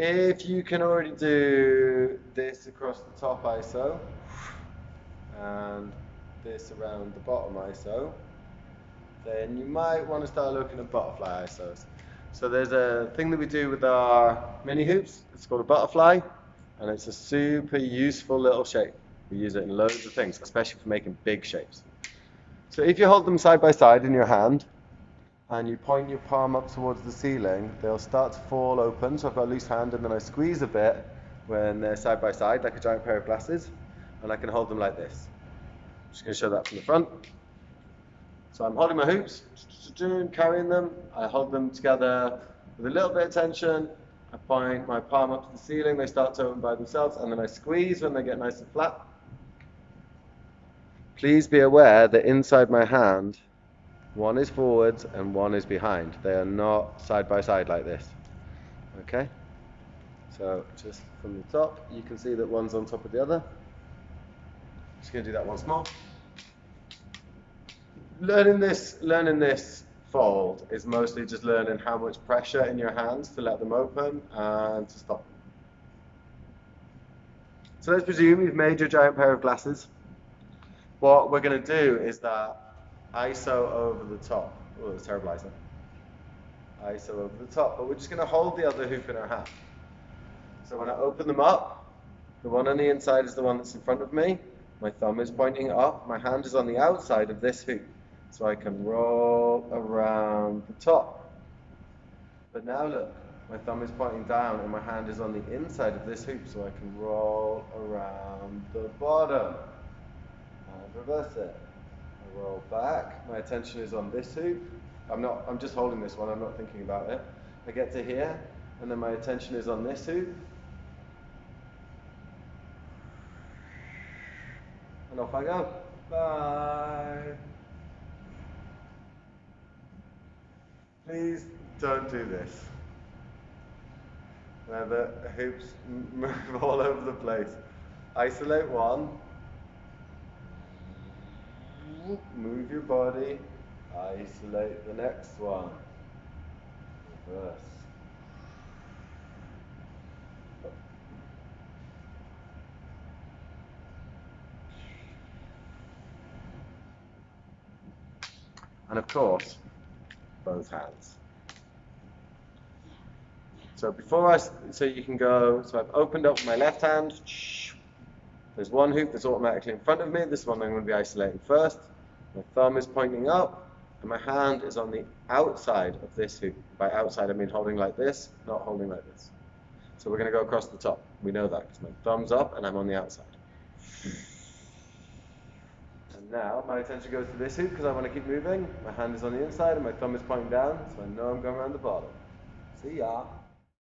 If you can already do this across the top ISO and this around the bottom ISO, then you might want to start looking at butterfly ISOs. So there's a thing that we do with our mini hoops. It's called a butterfly, and it's a super useful little shape. We use it in loads of things, especially for making big shapes. So if you hold them side by side in your hand, and you point your palm up towards the ceiling, they'll start to fall open. So I've got a loose hand, and then I squeeze a bit when they're side by side, like a giant pair of glasses, and I can hold them like this. I'm just going to show that from the front. So I'm holding my hoops, carrying them. I hold them together with a little bit of tension. I point my palm up to the ceiling. They start to open by themselves, and then I squeeze when they get nice and flat. Please be aware that inside my hand, one is forwards and one is behind. They are not side by side like this. Okay? So just from the top, you can see that one's on top of the other. Just going to do that once more. Learning this fold is mostly just learning how much pressure in your hands to let them open and to stop them. So let's presume you've made your giant pair of glasses. What we're going to do is that ISO over the top. Oh, that's terrible ISO. ISO over the top. But we're just going to hold the other hoop in our hand. So when I open them up, the one on the inside is the one that's in front of me. My thumb is pointing up. My hand is on the outside of this hoop. So I can roll around the top. But now look, my thumb is pointing down and my hand is on the inside of this hoop. So I can roll around the bottom. And reverse it. I roll back. My attention is on this hoop. I'm just holding this one. I'm not thinking about it. I get to here, and then my attention is on this hoop. And off I go. Bye. Please don't do this, where the hoops move all over the place. Isolate one. Move your body. Isolate the next one. Reverse. And of course, both hands. So so you can go, so I've opened up with my left hand. There's one hoop that's automatically in front of me. This one I'm going to be isolating first. My thumb is pointing up, and my hand is on the outside of this hoop. By outside, I mean holding like this, not holding like this. So we're going to go across the top. We know that because my thumb's up and I'm on the outside. And now my attention goes to this hoop because I want to keep moving. My hand is on the inside and my thumb is pointing down, so I know I'm going around the bottom. See ya.